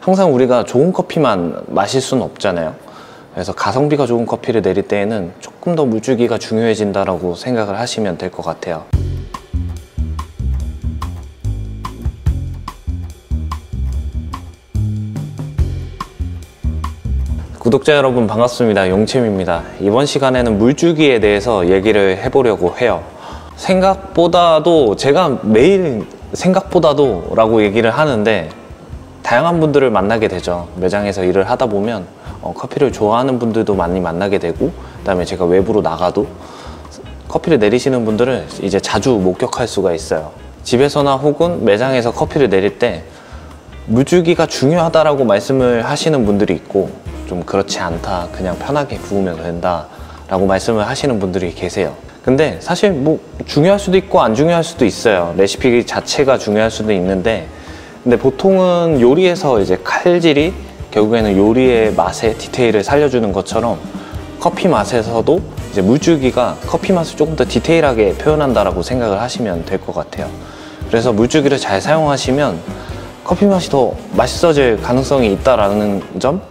항상 우리가 좋은 커피만 마실 수는 없잖아요. 그래서 가성비가 좋은 커피를 내릴 때에는 조금 더 물주기가 중요해진다라고 생각을 하시면 될 것 같아요. 구독자 여러분 반갑습니다. 용채입니다. 이번 시간에는 물주기에 대해서 얘기를 해보려고 해요. 생각보다도 제가 매일 생각보다도 라고 얘기를 하는데 다양한 분들을 만나게 되죠. 매장에서 일을 하다 보면 커피를 좋아하는 분들도 많이 만나게 되고, 그 다음에 제가 외부로 나가도 커피를 내리시는 분들을 이제 자주 목격할 수가 있어요. 집에서나 혹은 매장에서 커피를 내릴 때 물주기가 중요하다라고 말씀을 하시는 분들이 있고, 좀 그렇지 않다, 그냥 편하게 부으면 된다 라고 말씀을 하시는 분들이 계세요. 근데 사실 뭐 중요할 수도 있고 안 중요할 수도 있어요. 레시피 자체가 중요할 수도 있는데, 근데 보통은 요리에서 이제 칼질이 결국에는 요리의 맛의 디테일을 살려주는 것처럼 커피 맛에서도 이제 물주기가 커피 맛을 조금 더 디테일하게 표현한다라고 생각을 하시면 될 것 같아요. 그래서 물주기를 잘 사용하시면 커피 맛이 더 맛있어질 가능성이 있다라는 점,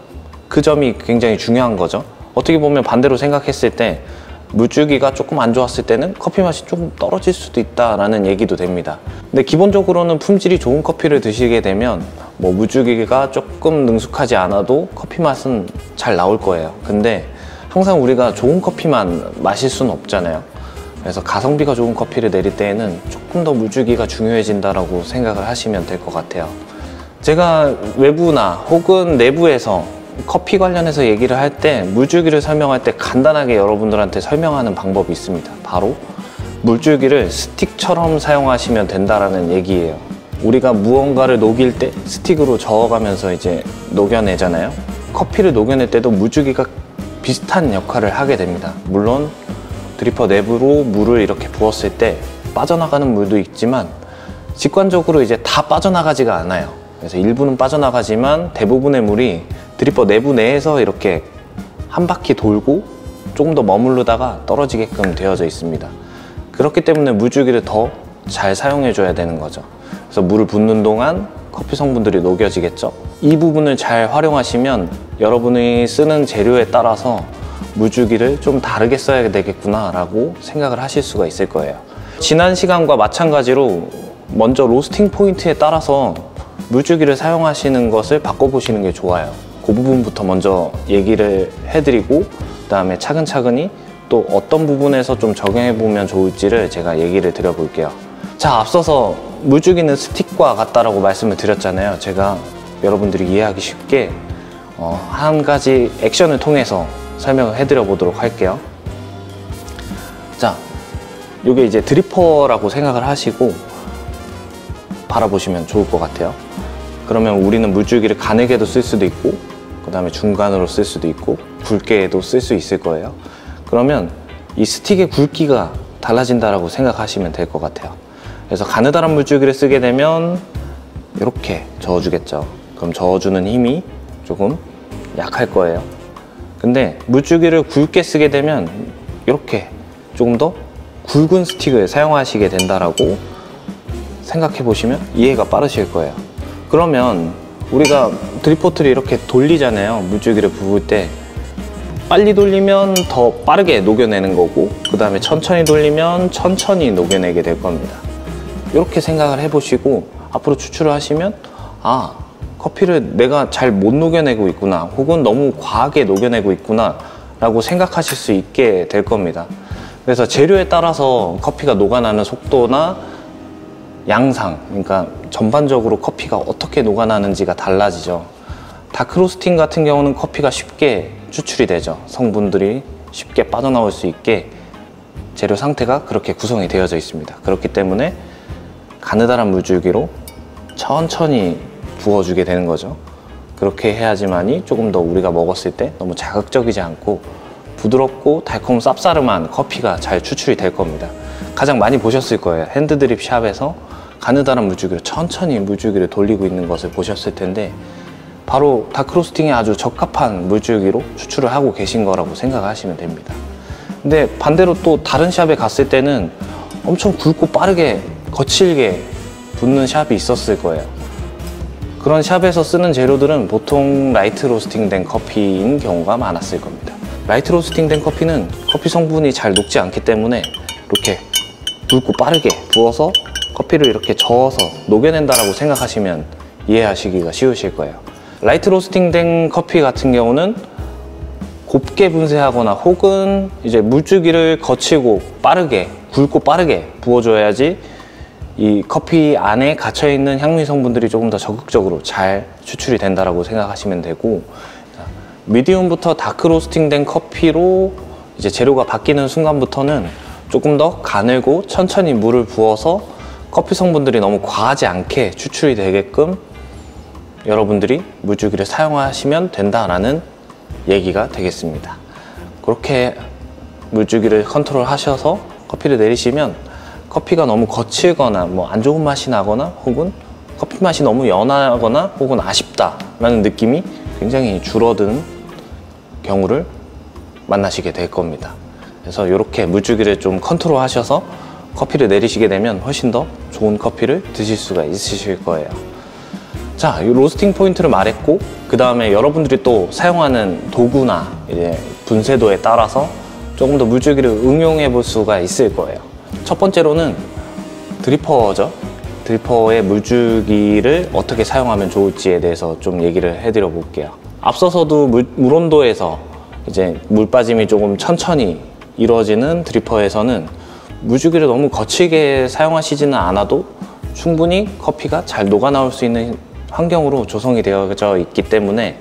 그 점이 굉장히 중요한 거죠. 어떻게 보면 반대로 생각했을 때 물주기가 조금 안 좋았을 때는 커피 맛이 조금 떨어질 수도 있다라는 얘기도 됩니다. 근데 기본적으로는 품질이 좋은 커피를 드시게 되면 뭐 물주기가 조금 능숙하지 않아도 커피 맛은 잘 나올 거예요. 근데 항상 우리가 좋은 커피만 마실 수는 없잖아요. 그래서 가성비가 좋은 커피를 내릴 때에는 조금 더 물주기가 중요해진다라고 생각을 하시면 될 것 같아요. 제가 외부나 혹은 내부에서 커피 관련해서 얘기를 할 때 물주기를 설명할 때 간단하게 여러분들한테 설명하는 방법이 있습니다. 바로 물주기를 스틱처럼 사용하시면 된다라는 얘기예요. 우리가 무언가를 녹일 때 스틱으로 저어가면서 이제 녹여내잖아요. 커피를 녹여낼 때도 물주기가 비슷한 역할을 하게 됩니다. 물론 드리퍼 내부로 물을 이렇게 부었을 때 빠져나가는 물도 있지만 직관적으로 이제 다 빠져나가지가 않아요. 그래서 일부는 빠져나가지만 대부분의 물이 드리퍼 내부 내에서 이렇게 한 바퀴 돌고 조금 더 머무르다가 떨어지게끔 되어져 있습니다. 그렇기 때문에 물주기를 더 잘 사용해 줘야 되는 거죠. 그래서 물을 붓는 동안 커피 성분들이 녹여지겠죠. 이 부분을 잘 활용하시면 여러분이 쓰는 재료에 따라서 물주기를 좀 다르게 써야 되겠구나 라고 생각을 하실 수가 있을 거예요. 지난 시간과 마찬가지로 먼저 로스팅 포인트에 따라서 물주기를 사용하시는 것을 바꿔보시는 게 좋아요. 그 부분부터 먼저 얘기를 해드리고, 그 다음에 차근차근히 또 어떤 부분에서 좀 적용해보면 좋을지를 제가 얘기를 드려볼게요. 자, 앞서서 물주기는 스틱과 같다라고 말씀을 드렸잖아요. 제가 여러분들이 이해하기 쉽게 한 가지 액션을 통해서 설명을 해드려 보도록 할게요. 자, 이게 이제 드리퍼라고 생각을 하시고 바라보시면 좋을 것 같아요. 그러면 우리는 물주기를 가늘게도 쓸 수도 있고, 그 다음에 중간으로 쓸 수도 있고, 굵게도 쓸 수 있을 거예요. 그러면 이 스틱의 굵기가 달라진다라고 생각하시면 될 것 같아요. 그래서 가느다란 물주기를 쓰게 되면 이렇게 저어주겠죠. 그럼 저어주는 힘이 조금 약할 거예요. 근데 물주기를 굵게 쓰게 되면 이렇게 조금 더 굵은 스틱을 사용하시게 된다라고 생각해 보시면 이해가 빠르실 거예요. 그러면 우리가 드립포트를 이렇게 돌리잖아요. 물주기를 부을 때 빨리 돌리면 더 빠르게 녹여내는 거고, 그 다음에 천천히 돌리면 천천히 녹여내게 될 겁니다. 이렇게 생각을 해보시고 앞으로 추출을 하시면, 아, 커피를 내가 잘 못 녹여내고 있구나, 혹은 너무 과하게 녹여내고 있구나 라고 생각하실 수 있게 될 겁니다. 그래서 재료에 따라서 커피가 녹아나는 속도나 양상, 그러니까 전반적으로 커피가 어떻게 녹아나는지가 달라지죠. 다크로스팅 같은 경우는 커피가 쉽게 추출이 되죠. 성분들이 쉽게 빠져나올 수 있게 재료 상태가 그렇게 구성이 되어져 있습니다. 그렇기 때문에 가느다란 물줄기로 천천히 부어주게 되는 거죠. 그렇게 해야지만이 조금 더 우리가 먹었을 때 너무 자극적이지 않고 부드럽고 달콤 쌉싸름한 커피가 잘 추출이 될 겁니다. 가장 많이 보셨을 거예요. 핸드드립 샵에서 가느다란 물줄기로 천천히 물줄기를 돌리고 있는 것을 보셨을 텐데, 바로 다크로스팅에 아주 적합한 물줄기로 추출을 하고 계신 거라고 생각하시면 됩니다. 근데 반대로 또 다른 샵에 갔을 때는 엄청 굵고 빠르게 거칠게 붓는 샵이 있었을 거예요. 그런 샵에서 쓰는 재료들은 보통 라이트 로스팅된 커피인 경우가 많았을 겁니다. 라이트 로스팅된 커피는 커피 성분이 잘 녹지 않기 때문에 이렇게 굵고 빠르게 부어서 커피를 이렇게 저어서 녹여낸다라고 생각하시면 이해하시기가 쉬우실 거예요. 라이트 로스팅된 커피 같은 경우는 곱게 분쇄하거나 혹은 이제 물주기를 거치고 빠르게, 굵고 빠르게 부어줘야지 이 커피 안에 갇혀있는 향미 성분들이 조금 더 적극적으로 잘 추출이 된다라고 생각하시면 되고, 미디움부터 다크 로스팅된 커피로 이제 재료가 바뀌는 순간부터는 조금 더 가늘고 천천히 물을 부어서 커피 성분들이 너무 과하지 않게 추출이 되게끔 여러분들이 물주기를 사용하시면 된다라는 얘기가 되겠습니다. 그렇게 물주기를 컨트롤 하셔서 커피를 내리시면 커피가 너무 거칠거나 뭐 안 좋은 맛이 나거나 혹은 커피 맛이 너무 연하거나 혹은 아쉽다라는 느낌이 굉장히 줄어드는 경우를 만나시게 될 겁니다. 그래서 이렇게 물주기를 좀 컨트롤 하셔서 커피를 내리시게 되면 훨씬 더 좋은 커피를 드실 수가 있으실 거예요. 자, 이 로스팅 포인트를 말했고, 그 다음에 여러분들이 또 사용하는 도구나 이제 분쇄도에 따라서 조금 더 물주기를 응용해 볼 수가 있을 거예요. 첫 번째로는 드리퍼죠. 드리퍼의 물주기를 어떻게 사용하면 좋을지에 대해서 좀 얘기를 해드려 볼게요. 앞서서도 물 온도에서 이제 물 빠짐이 조금 천천히 이루어지는 드리퍼에서는 물주기를 너무 거칠게 사용하시지는 않아도 충분히 커피가 잘 녹아 나올 수 있는 환경으로 조성이 되어져 있기 때문에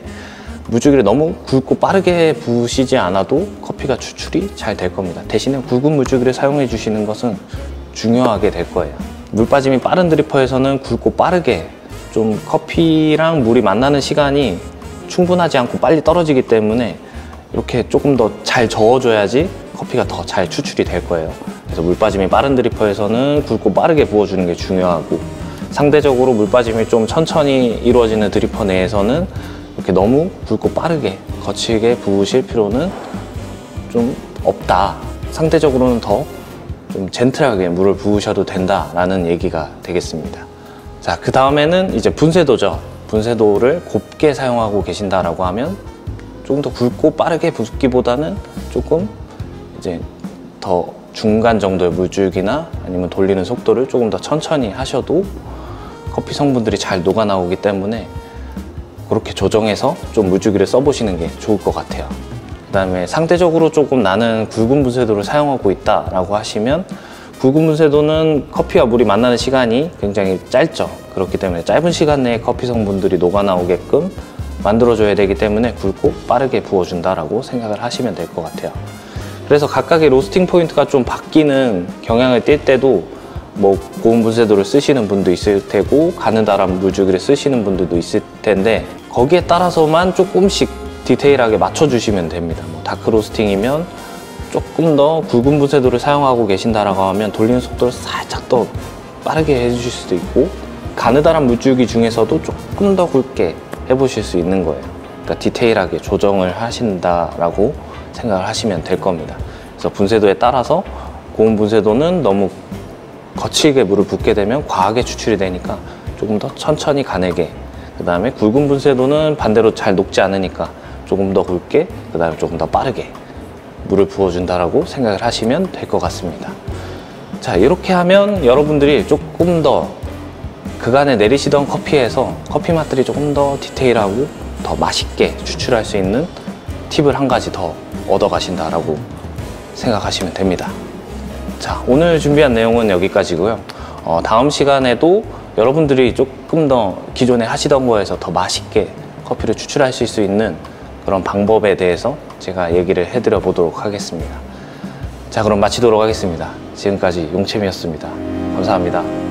물주기를 너무 굵고 빠르게 부으시지 않아도 커피가 추출이 잘 될 겁니다. 대신에 굵은 물주기를 사용해 주시는 것은 중요하게 될 거예요. 물 빠짐이 빠른 드리퍼에서는 굵고 빠르게 좀 커피랑 물이 만나는 시간이 충분하지 않고 빨리 떨어지기 때문에 이렇게 조금 더 잘 저어줘야지 커피가 더 잘 추출이 될 거예요. 그래서 물 빠짐이 빠른 드리퍼에서는 굵고 빠르게 부어주는 게 중요하고, 상대적으로 물 빠짐이 좀 천천히 이루어지는 드리퍼 내에서는 이렇게 너무 굵고 빠르게 거칠게 부으실 필요는 좀 없다. 상대적으로는 더 좀 젠틀하게 물을 부으셔도 된다라는 얘기가 되겠습니다. 자, 그 다음에는 이제 분쇄도죠. 분쇄도를 곱게 사용하고 계신다라고 하면 조금 더 굵고 빠르게 붓기보다는 조금 이제 더 중간 정도의 물줄기나 아니면 돌리는 속도를 조금 더 천천히 하셔도 커피 성분들이 잘 녹아 나오기 때문에 그렇게 조정해서 좀 물주기를 써보시는 게 좋을 것 같아요. 그 다음에 상대적으로 조금 나는 굵은 분쇄도를 사용하고 있다라고 하시면, 굵은 분쇄도는 커피와 물이 만나는 시간이 굉장히 짧죠. 그렇기 때문에 짧은 시간 내에 커피 성분들이 녹아 나오게끔 만들어줘야 되기 때문에 굵고 빠르게 부어준다라고 생각을 하시면 될 것 같아요. 그래서 각각의 로스팅 포인트가 좀 바뀌는 경향을 띌 때도 뭐 고온 분쇄도를 쓰시는 분도 있을 테고 가느다란 물주기를 쓰시는 분들도 있을 텐데, 거기에 따라서만 조금씩 디테일하게 맞춰주시면 됩니다. 뭐 다크 로스팅이면 조금 더 굵은 분쇄도를 사용하고 계신다라고 하면 돌리는 속도를 살짝 더 빠르게 해주실 수도 있고, 가느다란 물주기 중에서도 조금 더 굵게 해보실 수 있는 거예요. 그러니까 디테일하게 조정을 하신다라고 생각을 하시면 될 겁니다. 그래서 분쇄도에 따라서 고온 분쇄도는 너무 거칠게 물을 붓게 되면 과하게 추출이 되니까 조금 더 천천히 가늘게, 그 다음에 굵은 분쇄도는 반대로 잘 녹지 않으니까 조금 더 굵게, 그 다음에 조금 더 빠르게 물을 부어준다라고 생각을 하시면 될 것 같습니다. 자, 이렇게 하면 여러분들이 조금 더 그간에 내리시던 커피에서 커피 맛들이 조금 더 디테일하고 더 맛있게 추출할 수 있는 팁을 한 가지 더 얻어 가신다라고 생각하시면 됩니다. 자, 오늘 준비한 내용은 여기까지고요. 다음 시간에도 여러분들이 조금 더 기존에 하시던 거에서 더 맛있게 커피를 추출하실 수 있는 그런 방법에 대해서 제가 얘기를 해드려 보도록 하겠습니다. 자, 그럼 마치도록 하겠습니다. 지금까지 용채미였습니다. 감사합니다.